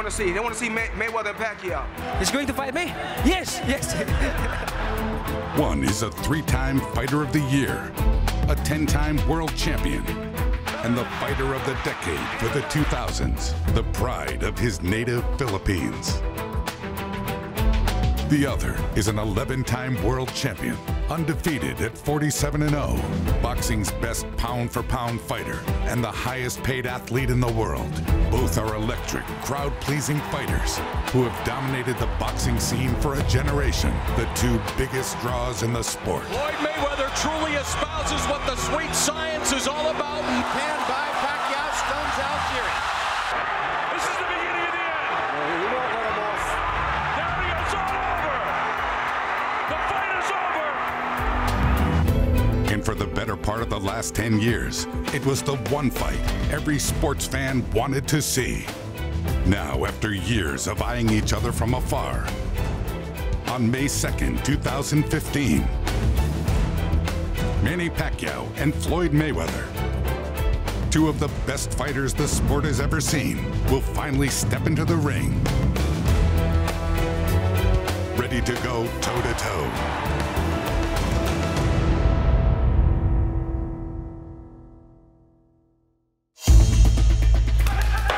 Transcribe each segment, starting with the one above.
want to see? They want to see Mayweather and Pacquiao. He's going to fight me? Yes, yes. One is a 3-time Fighter of the Year, a 10-time world champion, and the fighter of the decade for the 2000s, the pride of his native Philippines. The other is an 11-time world champion, undefeated at 47-0, boxing's best pound-for-pound fighter, and the highest-paid athlete in the world. Both are electric, crowd-pleasing fighters who have dominated the boxing scene for a generation, the two biggest draws in the sport. Floyd Mayweather truly espouses what the sweet science is all about. Panned by Pacquiao, stuns out cheering. This is the beginning of the end. He won't let him off. Daddy, it's all over. The fight is over. And for the better part of the last 10 years, it was the one fight every sports fan wanted to see. Now, after years of eyeing each other from afar, on May 2nd, 2015, Manny Pacquiao and Floyd Mayweather, two of the best fighters the sport has ever seen, will finally step into the ring, ready to go toe-to-toe.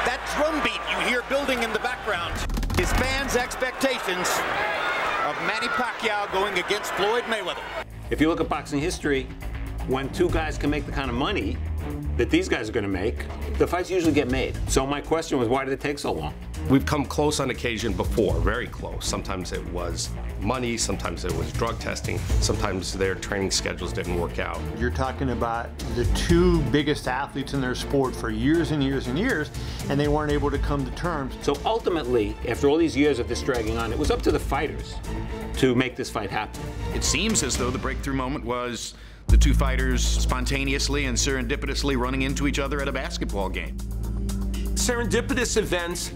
That drumbeat you hear building in the background is fans' expectations of Manny Pacquiao going against Floyd Mayweather. If you look at boxing history, when two guys can make the kind of money that these guys are going to make, the fights usually get made. So my question was, why did it take so long? We've come close on occasion before, very close. Sometimes it was money, sometimes it was drug testing, sometimes their training schedules didn't work out. You're talking about the two biggest athletes in their sport for years and years and years, and they weren't able to come to terms. So ultimately, after all these years of this dragging on, it was up to the fighters to make this fight happen. It seems as though the breakthrough moment was the two fighters spontaneously and serendipitously running into each other at a basketball game. Serendipitous events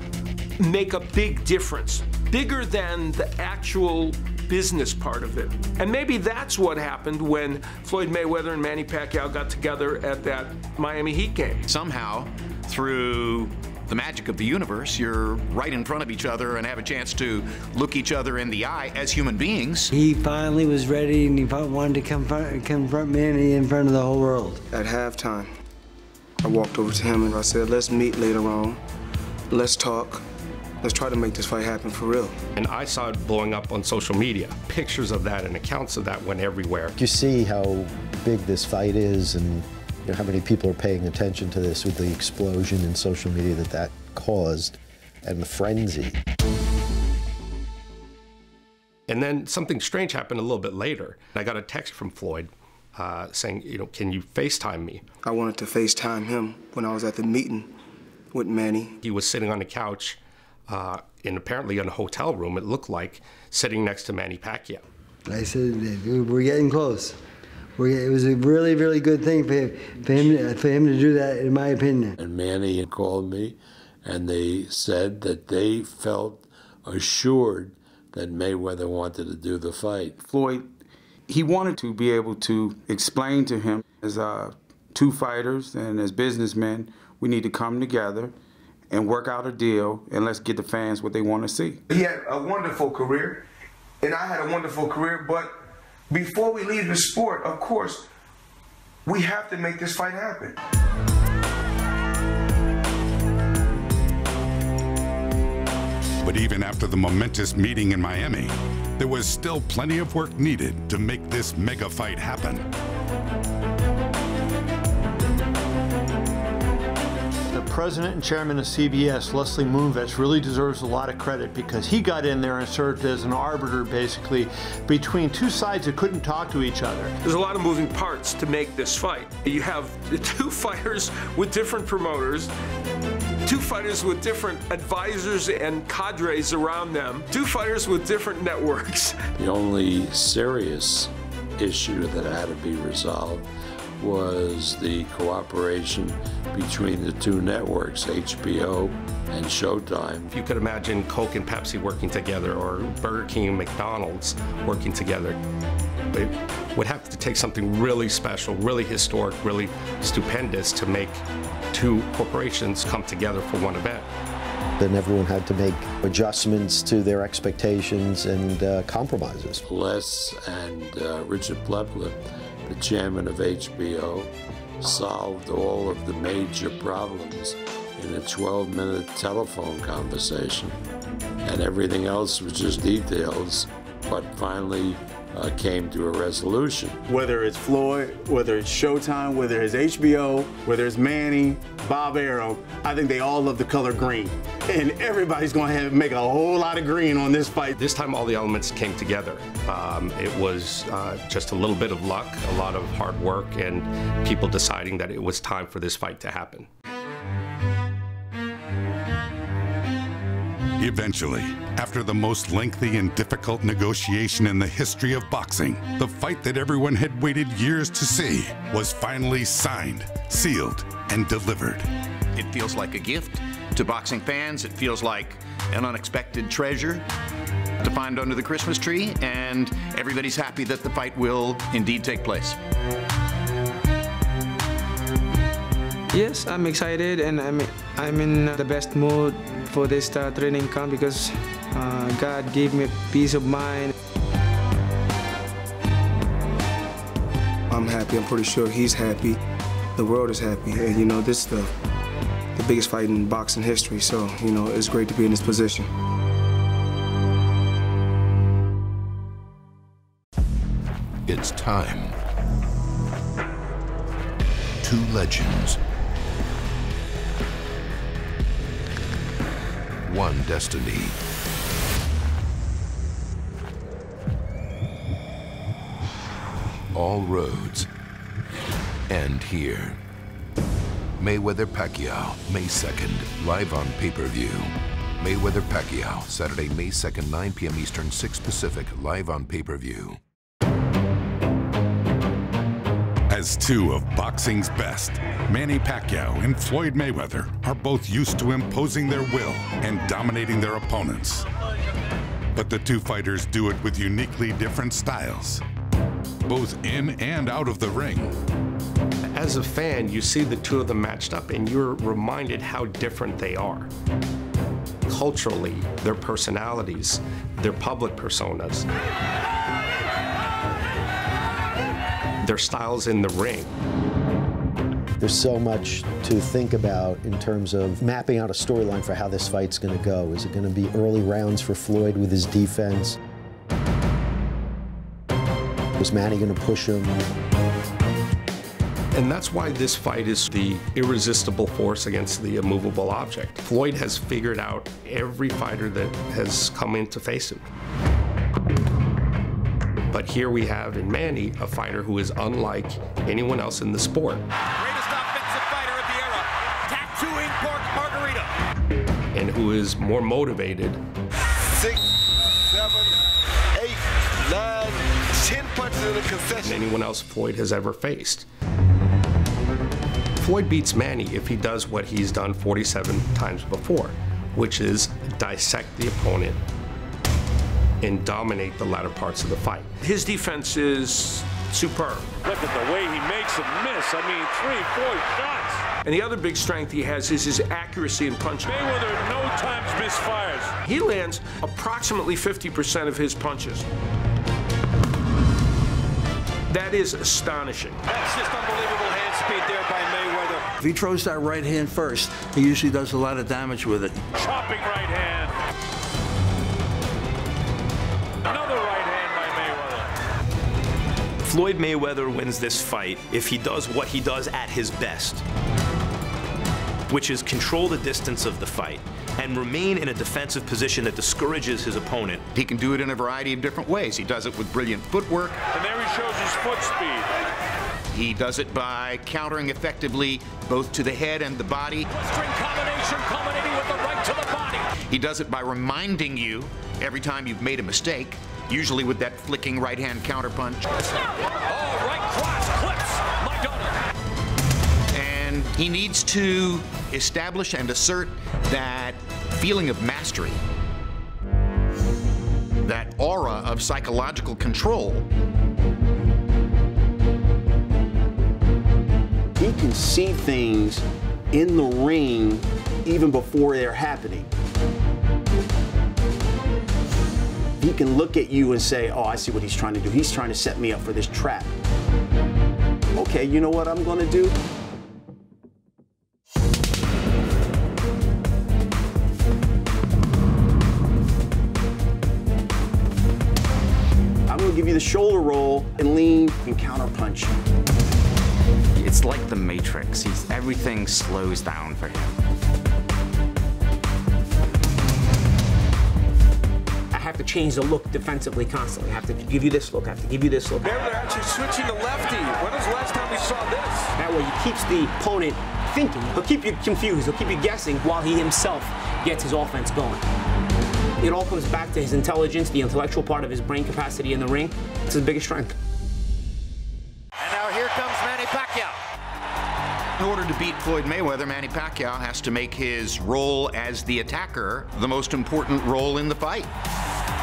make a big difference, bigger than the actual business part of it. And maybe that's what happened when Floyd Mayweather and Manny Pacquiao got together at that Miami Heat game. Somehow, through the magic of the universe, you're right in front of each other and have a chance to look each other in the eye as human beings. He finally was ready, and he wanted to confront Manny in front of the whole world. At halftime, I walked over to him and I said, let's meet later on. Let's talk. Let's try to make this fight happen for real. And I saw it blowing up on social media. Pictures of that and accounts of that went everywhere. You see how big this fight is and how many people are paying attention to this with the explosion in social media that caused and the frenzy. And then something strange happened a little bit later. I got a text from Floyd saying, can you FaceTime me? I wanted to FaceTime him when I was at the meeting with Manny. He was sitting on the couch apparently in a hotel room, it looked like, sitting next to Manny Pacquiao. I said, we're getting close. It was a really, really good thing for him to do that, in my opinion. And Manny called me, and they said that they felt assured that Mayweather wanted to do the fight. Floyd, he wanted to be able to explain to him, as two fighters and as businessmen, we need to come together and work out a deal, and let's get the fans what they want to see. He had a wonderful career, and I had a wonderful career, but before we leave the sport, of course, we have to make this fight happen. But even after the momentous meeting in Miami, there was still plenty of work needed to make this mega fight happen. The president and chairman of CBS, Leslie Moonves, really deserves a lot of credit because he got in there and served as an arbiter, basically, between two sides that couldn't talk to each other. There's a lot of moving parts to make this fight. You have two fighters with different promoters, two fighters with different advisors and cadres around them, two fighters with different networks. The only serious issue that had to be resolved was the cooperation between the two networks, HBO and Showtime. If you could imagine Coke and Pepsi working together, or Burger King and McDonald's working together, it would have to take something really special, really historic, really stupendous to make two corporations come together for one event. Then everyone had to make adjustments to their expectations and compromises. Les and Richard Plepler, the chairman of HBO, solved all of the major problems in a 12-minute telephone conversation. And everything else was just details, but finally came to a resolution. Whether it's Floyd, whether it's Showtime, whether it's HBO, whether it's Manny, Bob Arum, I think they all love the color green. And everybody's going to make a whole lot of green on this fight. This time all the elements came together. It was just a little bit of luck, a lot of hard work, and people deciding that it was time for this fight to happen. Eventually, after the most lengthy and difficult negotiation in the history of boxing, the fight that everyone had waited years to see was finally signed, sealed, and delivered. It feels like a gift to boxing fans. It feels like an unexpected treasure to find under the Christmas tree, and everybody's happy that the fight will indeed take place. Yes, I'm excited, and I'm in the best mood for this training camp because God gave me peace of mind. I'm happy. I'm pretty sure he's happy. The world is happy, and you know this is the biggest fight in boxing history. So you know it's great to be in this position. It's time. Two legends. One destiny. All roads end here. Mayweather Pacquiao, May 2nd, live on pay-per-view. Mayweather Pacquiao, Saturday, May 2nd, 9 p.m. Eastern, 6 Pacific, live on pay-per-view. As two of boxing's best, Manny Pacquiao and Floyd Mayweather are both used to imposing their will and dominating their opponents. But the two fighters do it with uniquely different styles, both in and out of the ring. As a fan, you see the two of them matched up and you're reminded how different they are. Culturally, their personalities, their public personas, their styles in the ring. There's so much to think about in terms of mapping out a storyline for how this fight's going to go. Is it going to be early rounds for Floyd with his defense? Was Manny going to push him? And that's why this fight is the irresistible force against the immovable object. Floyd has figured out every fighter that has come in to face him. But here we have in Manny a fighter who is unlike anyone else in the sport. Greatest offensive fighter of the era, tattooing pork margarita. And who is more motivated. 6, 7, 8, 9, 10 punches in a concession. Than anyone else Floyd has ever faced. Floyd beats Manny if he does what he's done 47 times before, which is dissect the opponent and dominate the latter parts of the fight. His defense is superb. Look at the way he makes him miss. I mean, 3, 4 shots. And the other big strength he has is his accuracy in punching. Mayweather no times misfires. He lands approximately 50% of his punches. That is astonishing. That's just unbelievable hand speed there by Mayweather. If he throws that right hand first, he usually does a lot of damage with it. Chopping right hand. Another right hand by Mayweather. Floyd Mayweather wins this fight if he does what he does at his best, which is control the distance of the fight and remain in a defensive position that discourages his opponent. He can do it in a variety of different ways. He does it with brilliant footwork. And there he shows his foot speed. He does it by countering effectively both to the head and the body. String combination culminating with the right to the body. He does it by reminding you every time you've made a mistake, usually with that flicking right-hand counterpunch. Oh, right cross clips Madonna. And he needs to establish and assert that feeling of mastery, that aura of psychological control. He can see things in the ring even before they're happening. he can look at you and say, oh, I see what he's trying to do. He's trying to set me up for this trap. Okay, you know what I'm going to do? I'm going to give you the shoulder roll and lean and counter punch. It's like the Matrix. Everything slows down for him. I have to change the look defensively constantly. I have to give you this look. I have to give you this look. They're actually switching to lefty. When was the last time we saw this? That way he keeps the opponent thinking. He'll keep you confused. He'll keep you guessing while he himself gets his offense going. It all comes back to his intelligence, the intellectual part of his brain capacity in the ring. It's his biggest strength. And now here comes Manny Pacquiao. In order to beat Floyd Mayweather, Manny Pacquiao has to make his role as the attacker the most important role in the fight.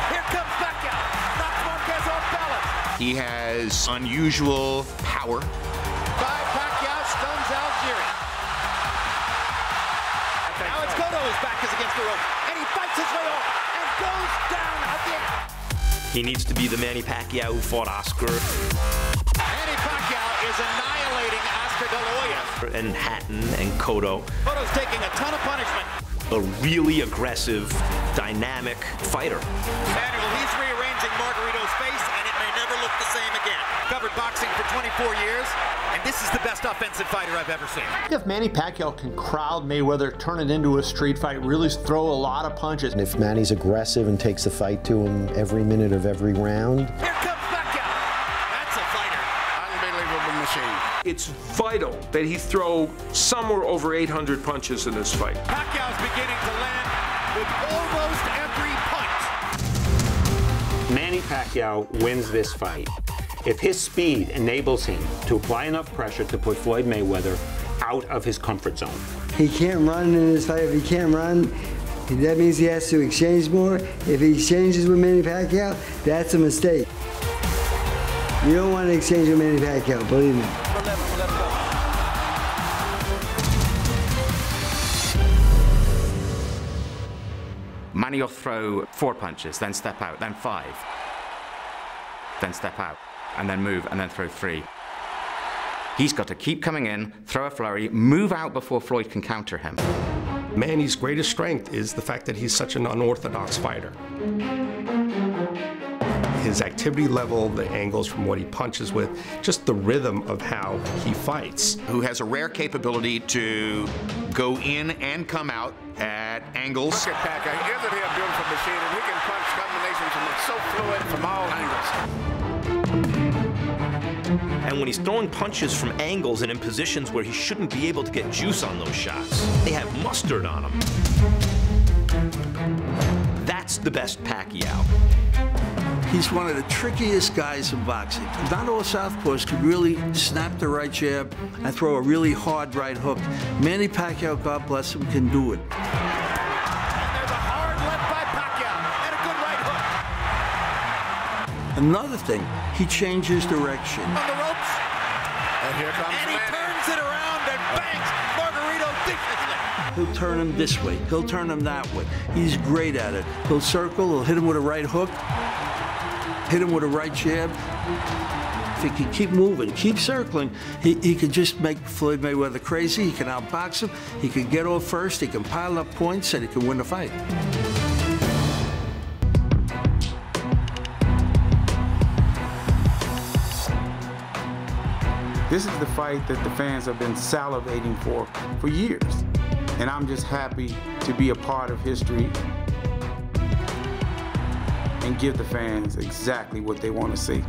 Here comes Pacquiao. Knocks Marquez off balance. He has unusual power. By Pacquiao stuns Algieri. Now it's Cotto. His back is against the rope. And he fights his way off and goes down again. He needs to be the Manny Pacquiao who fought Oscar. Manny Pacquiao is annihilating Oscar De La Hoya. And Hatton and Cotto. Cotto's taking a ton of punishment. A really aggressive, dynamic fighter. Manuel, he's rearranging Margarito's face, and it may never look the same again. Covered boxing for 24 years, and this is the best offensive fighter I've ever seen. If Manny Pacquiao can crowd Mayweather, turn it into a street fight, really throw a lot of punches. And if Manny's aggressive and takes the fight to him every minute of every round. Here comes Pacquiao. That's a fighter. Unbelievable machine. It's vital that he throw somewhere over 800 punches in this fight. Pacquiao's beginning to land with almost every punch. Manny Pacquiao wins this fight if his speed enables him to apply enough pressure to put Floyd Mayweather out of his comfort zone. He can't run in this fight. If he can't run, that means he has to exchange more. If he exchanges with Manny Pacquiao, that's a mistake. You don't want to exchange with Manny Pacquiao, believe me. Manny will throw 4 punches, then step out, then 5. Then step out, and then move, and then throw 3. He's got to keep coming in, throw a flurry, move out before Floyd can counter him. Manny's greatest strength is the fact that he's such an unorthodox fighter. His activity level, the angles from what he punches with, just the rhythm of how he fights. Who has a rare capability to go in and come out at angles. Look at Pacquiao. Isn't he a beautiful machine? And he can punch combinations from so fluid from all angles. And when he's throwing punches from angles and in positions where he shouldn't be able to get juice on those shots, they have mustard on him. That's the best Pacquiao. He's one of the trickiest guys in boxing. Not all southpaws can really snap the right jab and throw a really hard right hook. Manny Pacquiao, God bless him, can do it. And there's a hard left by Pacquiao and a good right hook. Another thing, he changes direction. On the ropes. And here comes and he turns it around and bangs Margarito viciously. He'll turn him this way. He'll turn him that way. He's great at it. He'll circle. He'll hit him with a right hook. Hit him with a right jab. If he can keep moving, keep circling, he can just make Floyd Mayweather crazy. He can outbox him. He can get off first. He can pile up points, and he can win the fight. This is the fight that the fans have been salivating for years. And I'm just happy to be a part of history and give the fans exactly what they want to see.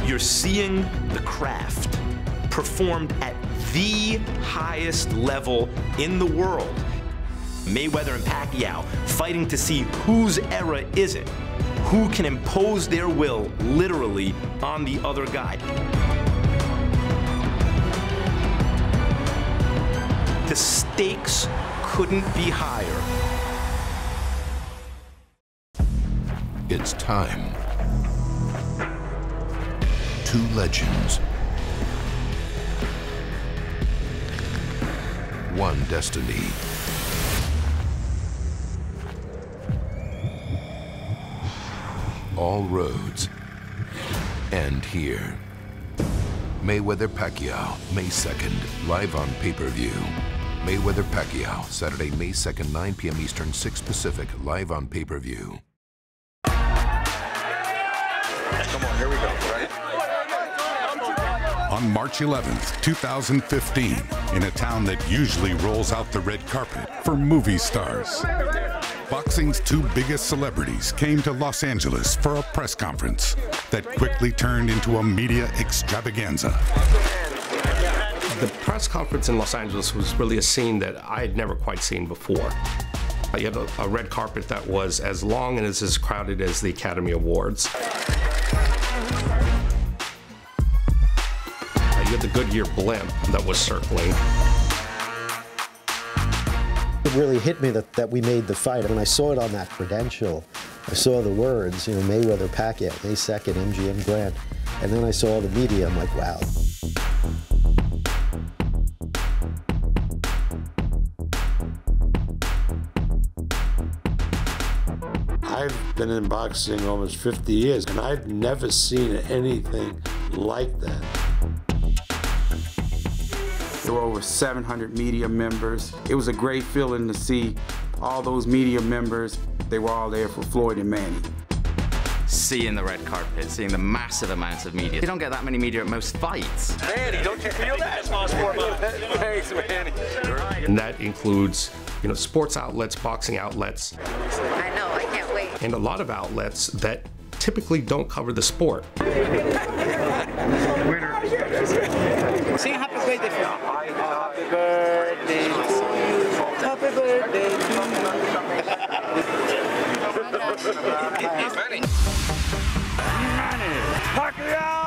You're seeing the craft performed at the highest level in the world. Mayweather and Pacquiao fighting to see whose era is it, who can impose their will literally on the other guy. The stakes couldn't be higher. It's time. 2 legends. 1 destiny. all roads end here. Mayweather-Pacquiao, May 2nd, live on pay-per-view. Mayweather-Pacquiao, Saturday, May 2nd, 9 p.m. Eastern, 6 Pacific, live on pay-per-view. Come on, here we go, right? On March 11th, 2015, in a town that usually rolls out the red carpet for movie stars, boxing's two biggest celebrities came to Los Angeles for a press conference that quickly turned into a media extravaganza. The press conference in Los Angeles was really a scene that I had never quite seen before. You had a red carpet that was as long and as crowded as the Academy Awards. You had the Goodyear blimp that was circling. It really hit me that we made the fight. When I saw it on that credential, I saw the words, you know, Mayweather-Pacquiao, May 2nd, MGM Grand, and then I saw all the media. I'm like, wow. I've been in boxing almost 50 years, and I've never seen anything like that. There were over 700 media members. It was a great feeling to see all those media members. They were all there for Floyd and Manny. Seeing the red carpet, seeing the massive amounts of media. You don't get that many media at most fights. Manny, don't you feel that? Thanks, Manny. And that includes, you know, sports outlets, boxing outlets. I know, I can't wait. And a lot of outlets that typically don't cover the sport. Winner. Sing happy birthday for me. Happy birthday to you. Happy birthday to you. Manny. Pacquiao!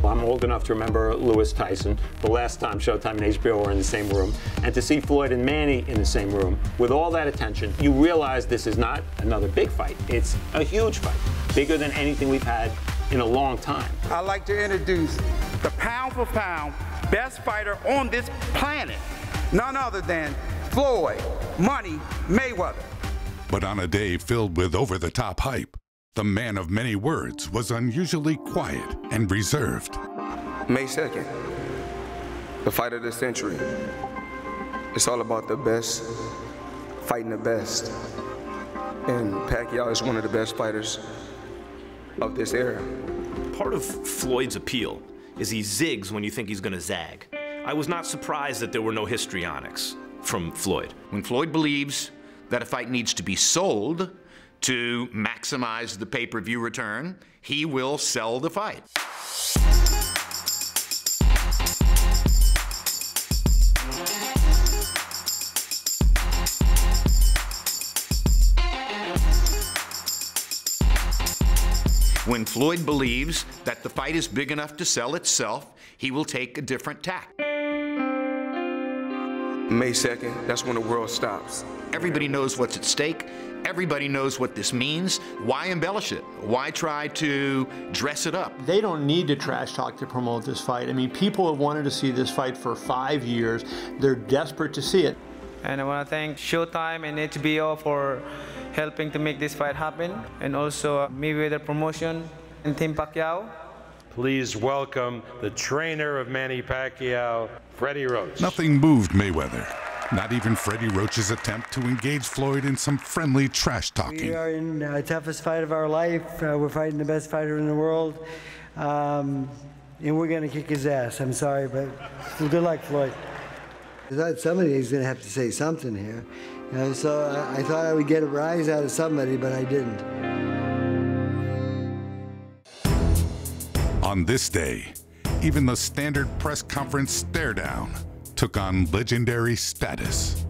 I'm old enough to remember Lewis Tyson, the last time Showtime and HBO were in the same room, and to see Floyd and Manny in the same room with all that attention, you realize this is not another big fight. It's a huge fight, bigger than anything we've had in a long time. I'd like to introduce the pound for pound best fighter on this planet, none other than Floyd Money Mayweather. But on a day filled with over-the-top hype, the man of many words was unusually quiet and reserved. May 2nd, the fight of the century. It's all about the best fighting the best. And Pacquiao is one of the best fighters of this era. Part of Floyd's appeal is he zigs when you think he's going to zag. I was not surprised that there were no histrionics from Floyd. When Floyd believes that a fight needs to be sold to maximize the pay-per-view return, he will sell the fight. When Floyd believes that the fight is big enough to sell itself, he will take a different tack. May 2nd, that's when the world stops. Everybody knows what's at stake. Everybody knows what this means. Why embellish it? Why try to dress it up? They don't need to trash talk to promote this fight. I mean, people have wanted to see this fight for 5 years. They're desperate to see it. And I want to thank Showtime and HBO for helping to make this fight happen, and also Mayweather Promotion and Team Pacquiao. Please welcome the trainer of Manny Pacquiao, Freddie Roach. Nothing moved Mayweather. Not even Freddie Roach's attempt to engage Floyd in some friendly trash talking. We are in the toughest fight of our life. We're fighting the best fighter in the world. And we're going to kick his ass. I'm sorry, but good luck, Floyd. I thought somebody's going to have to say something here. You know, so I thought I would get a rise out of somebody, but I didn't. On this day, even the standard press conference stare-down took on legendary status.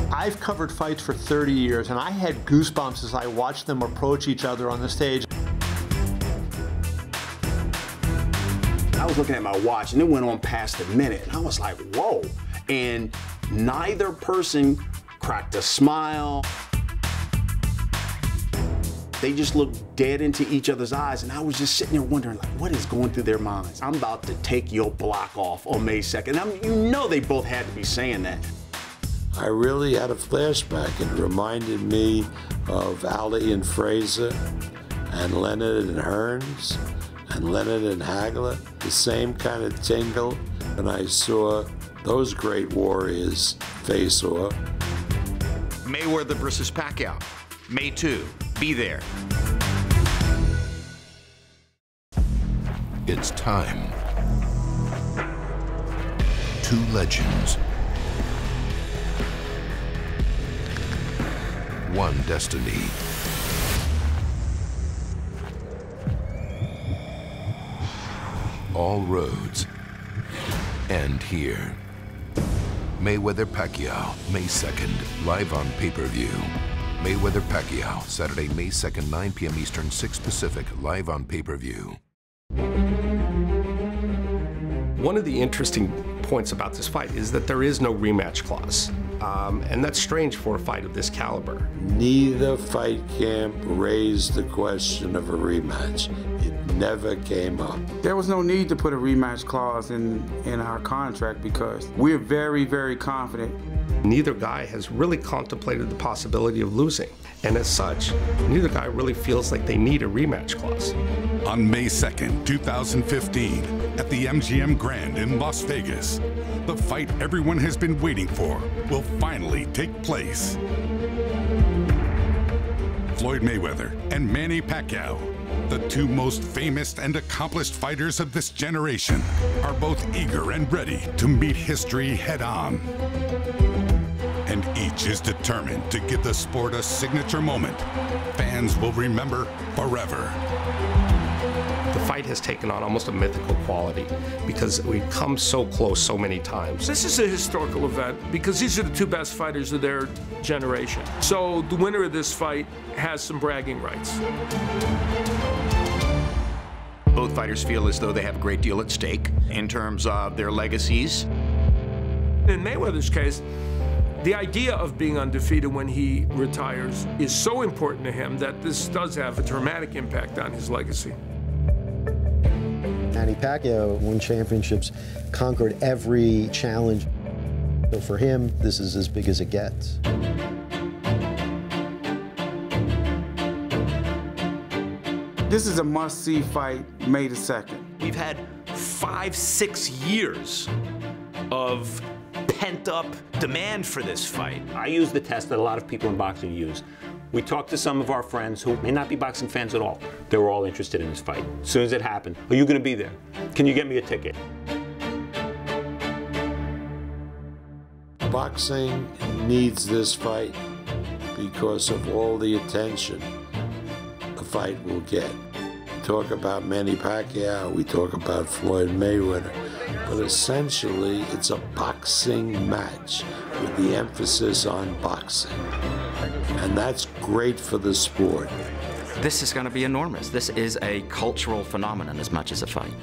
I've covered fights for 30 years, and I had goosebumps as I watched them approach each other on the stage. I was looking at my watch, and it went on past a minute, and I was like, whoa. And neither person cracked a smile. They just looked dead into each other's eyes, and I was just sitting there wondering, like, what is going through their minds? I'm about to take your block off on May 2nd. You know they both had to be saying that. I really had a flashback. It reminded me of Ali and Fraser, and Leonard and Hearns, and Leonard and Hagler. The same kind of tingle when I saw those great warriors face off. Mayweather versus Pacquiao, May 2. Be there. It's time. Two legends. One destiny. All roads end here. Mayweather-Pacquiao, May 2nd, live on pay-per-view. Mayweather-Pacquiao, Saturday, May 2nd, 9 p.m. Eastern, 6 Pacific, live on pay-per-view. One of the interesting points about this fight is that there is no rematch clause. And that's strange for a fight of this caliber. Neither fight camp raised the question of a rematch. It never came up. There was no need to put a rematch clause in our contract because we're very, very confident. Neither guy has really contemplated the possibility of losing. And as such, neither guy really feels like they need a rematch clause. On May 2nd, 2015, at the MGM Grand in Las Vegas, the fight everyone has been waiting for will finally take place. Floyd Mayweather and Manny Pacquiao, the two most famous and accomplished fighters of this generation, are both eager and ready to meet history head-on. And each is determined to give the sport a signature moment fans will remember forever. The fight has taken on almost a mythical quality because we've come so close so many times. This is a historical event because these are the two best fighters of their generation. So the winner of this fight has some bragging rights. Both fighters feel as though they have a great deal at stake in terms of their legacies. In Mayweather's case, the idea of being undefeated when he retires is so important to him that this does have a dramatic impact on his legacy. Manny Pacquiao won championships, conquered every challenge. So for him, this is as big as it gets. This is a must-see fight, May the 2nd. We've had 5-6 years of pent-up demand for this fight. I use the test that a lot of people in boxing use. We talked to some of our friends who may not be boxing fans at all. They were all interested in this fight. As soon as it happened, are you going to be there? Can you get me a ticket? Boxing needs this fight because of all the attention the fight will get. We talk about Manny Pacquiao, we talk about Floyd Mayweather, but essentially it's a boxing match with the emphasis on boxing. And that's great for the sport. This is going to be enormous. This is a cultural phenomenon as much as a fight.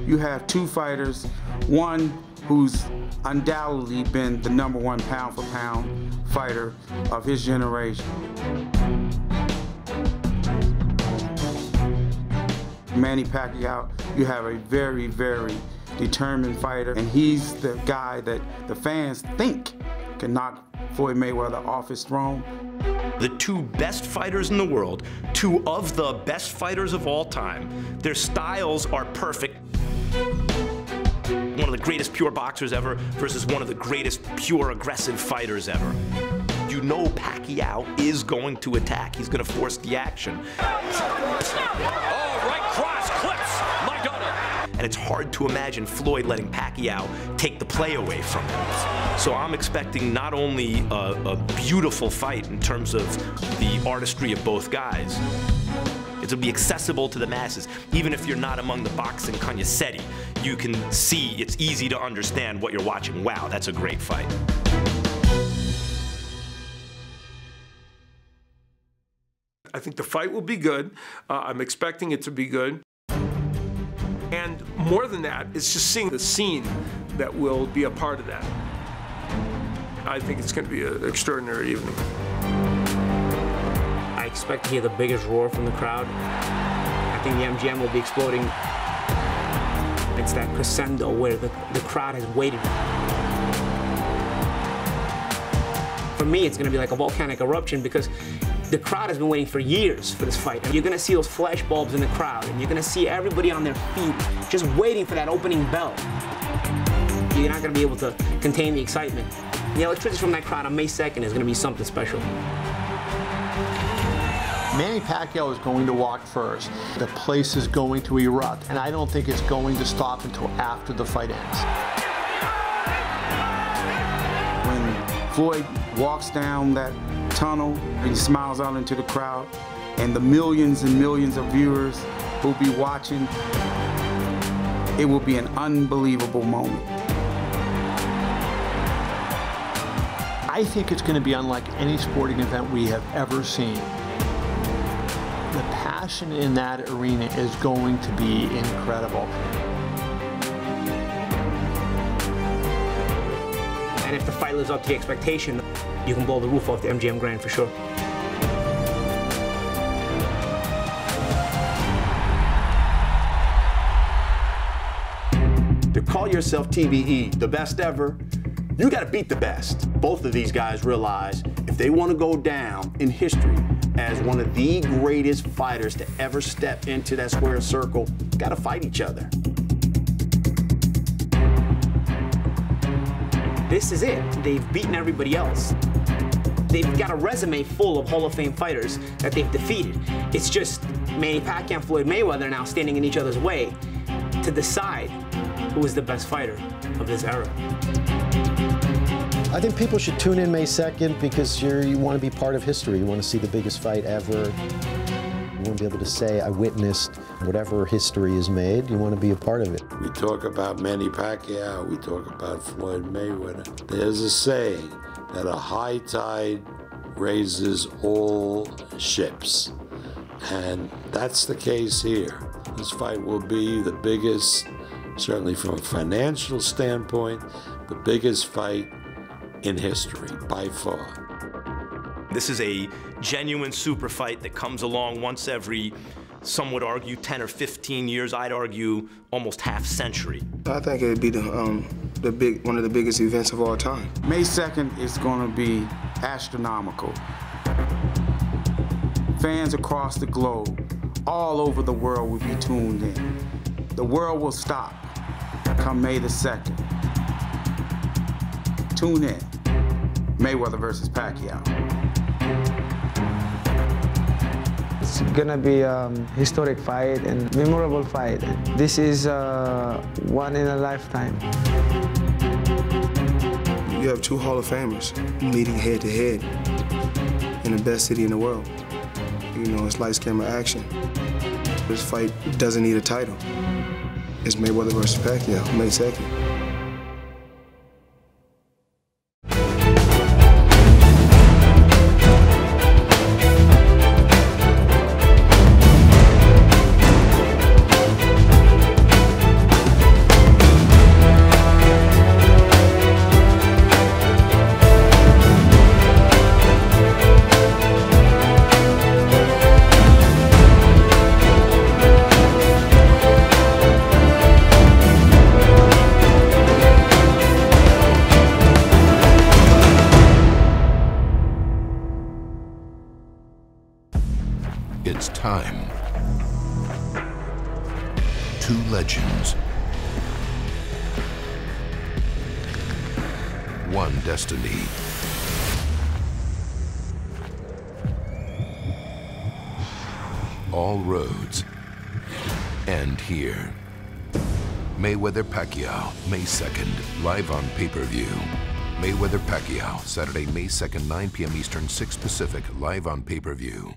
You have two fighters, one who's undoubtedly been the #1 pound-for-pound fighter of his generation. Manny Pacquiao, you have a very, very determined fighter, and he's the guy that the fans think can knock Floyd Mayweather off his throne. The two best fighters in the world, two of the best fighters of all time, their styles are perfect. One of the greatest pure boxers ever versus one of the greatest pure aggressive fighters ever. You know Pacquiao is going to attack. He's going to force the action. Oh, right cross, clips, Madonna. And it's hard to imagine Floyd letting Pacquiao take the play away from him. So I'm expecting not only a beautiful fight in terms of the artistry of both guys, it'll be accessible to the masses. Even if you're not among the boxing cognoscenti, you can see, it's easy to understand what you're watching. Wow, that's a great fight. I think the fight will be good. I'm expecting it to be good. more than that, it's just seeing the scene that will be a part of that. I think it's going to be an extraordinary evening. I expect to hear the biggest roar from the crowd. I think the MGM will be exploding. It's that crescendo where the crowd has waited. For me, it's going to be like a volcanic eruption because the crowd has been waiting for years for this fight. And you're going to see those flash bulbs in the crowd, and you're going to see everybody on their feet just waiting for that opening bell. You're not going to be able to contain the excitement. The electricity from that crowd on May 2nd is going to be something special. Manny Pacquiao is going to walk first. The place is going to erupt, and I don't think it's going to stop until after the fight ends. When Floyd walks down that tunnel and he smiles out into the crowd, and the millions and millions of viewers who'll be watching, it will be an unbelievable moment. I think it's going to be unlike any sporting event we have ever seen. The passion in that arena is going to be incredible. And if the fight lives up to the expectation, you can blow the roof off the MGM Grand for sure. To call yourself TBE, the best ever, you got to beat the best. Both of these guys realize if they want to go down in history as one of the greatest fighters to ever step into that square circle, got to fight each other. This is it. They've beaten everybody else. They've got a resume full of Hall of Fame fighters that they've defeated. It's just Manny Pacquiao and Floyd Mayweather now standing in each other's way to decide who is the best fighter of this era. I think people should tune in May 2nd because you want to be part of history. You want to see the biggest fight ever. You want to be able to say, I witnessed whatever history is made. You want to be a part of it. We talk about Manny Pacquiao, we talk about Floyd Mayweather. There's a saying that a high tide raises all ships. And that's the case here. This fight will be the biggest, certainly from a financial standpoint, the biggest fight in history, by far. This is a genuine super fight that comes along once every, some would argue, 10 or 15 years. I'd argue almost half century. I think it would be one of the biggest events of all time. May 2nd is going to be astronomical. Fans across the globe, all over the world will be tuned in. The world will stop come May the 2nd. Tune in. Mayweather versus Pacquiao. It's gonna be a historic fight and memorable fight. This is one in a lifetime. You have two Hall of Famers meeting head to head in the best city in the world. You know, it's lights, camera, action. This fight doesn't need a title. It's Mayweather versus Pacquiao, May 2nd. It's time. Two legends. One destiny. All roads end here. Mayweather Pacquiao, May 2nd, live on pay-per-view. Mayweather Pacquiao, Saturday, May 2nd, 9 p.m. Eastern, 6 Pacific, live on pay-per-view.